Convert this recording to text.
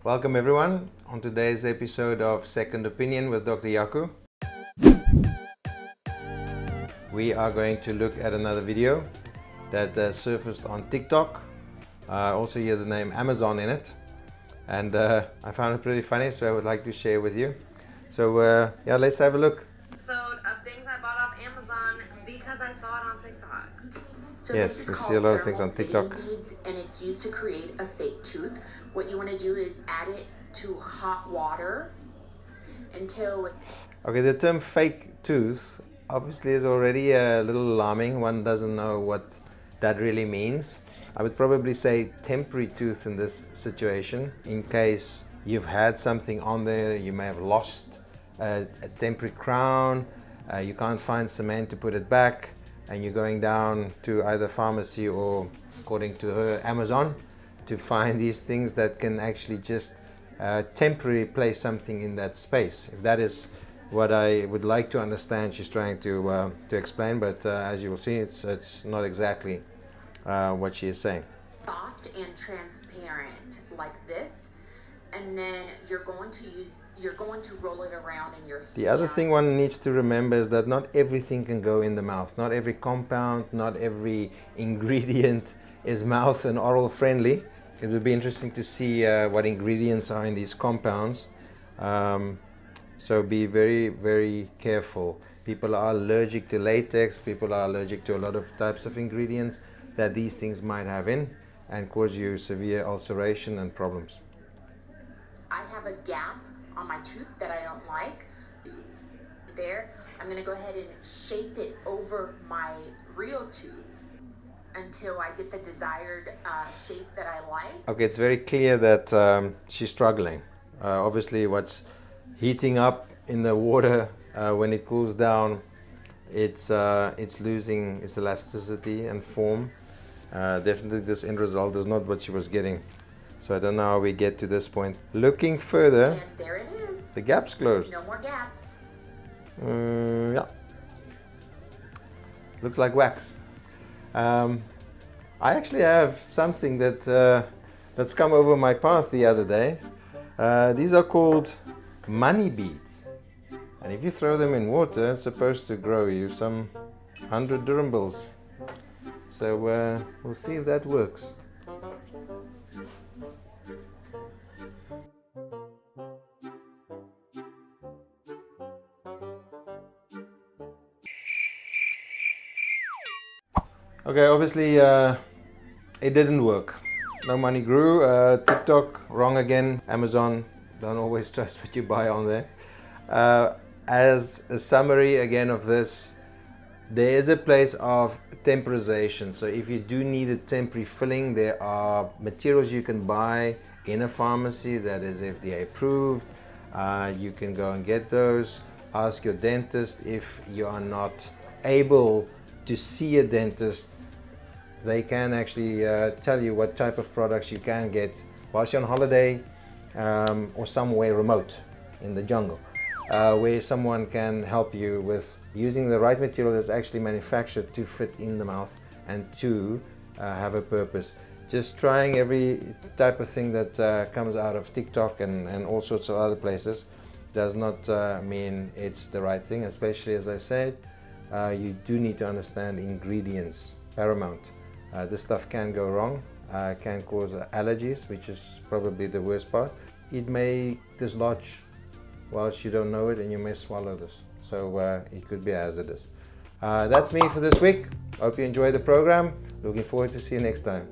Welcome everyone on today's episode of Second Opinion with Dr. Jaco. We are going to look at another video that surfaced on TikTok. Also hear the name Amazon in it, and I found it pretty funny, so I would like to share with you. So yeah, let's have a look. Episode of things I bought off Amazon because I saw it on TikTok. So Yes, we see a lot of things on TikTok. Beads, and it's used to create a fake tooth. What you want to do is add it to hot water until... Okay, the term fake tooth obviously is already a little alarming. One doesn't know what that really means. I would probably say temporary tooth in this situation. In case you've had something on there, you may have lost a temporary crown, you can't find cement to put it back, and you're going down to either pharmacy or, according to her, Amazon, to find these things that can actually just temporarily place something in that space. If that is what I would like to understand she's trying to explain, but as you will see, it's not exactly what she is saying. Soft and transparent like this, and then you're going to roll it around in your hand. The other thing one needs to remember is that not everything can go in the mouth. Not every compound, not every ingredient is mouth and oral friendly. It would be interesting to see what ingredients are in these compounds. So be very, very careful. People are allergic to latex, people are allergic to a lot of types of ingredients that these things might have in and cause you severe ulceration and problems. I have a gap on my tooth that I don't like. There, I'm going to go ahead and shape it over my real tooth until I get the desired shape that I like. Okay, it's very clear that she's struggling. Obviously what's heating up in the water, when it cools down, it's losing its elasticity and form. Definitely this end result is not what she was getting. So I don't know how we get to this point. Looking further, And there it is. the gap's closed. No more gaps. Yeah. Looks like wax. I actually have something that's come over my path the other day. These are called money beads. And if you throw them in water, it's supposed to grow you some 100 dirham bills. So we'll see if that works. Okay, obviously it didn't work. No money grew. TikTok, wrong again. Amazon, don't always trust what you buy on there. As a summary again of this, there is a place of temporization. So if you do need a temporary filling, there are materials you can buy in a pharmacy that is FDA approved. You can go and get those. Ask your dentist. If you are not able to see a dentist, they can actually tell you what type of products you can get whilst you're on holiday or somewhere remote in the jungle, where someone can help you with using the right material that's actually manufactured to fit in the mouth and to have a purpose. Just trying every type of thing that comes out of TikTok and all sorts of other places does not mean it's the right thing, especially, as I said, you do need to understand ingredients, paramount. This stuff can go wrong, can cause allergies, which is probably the worst part. It may dislodge whilst you don't know it, and you may swallow this. So it could be hazardous. That's me for this week. Hope you enjoyed the program. Looking forward to see you next time.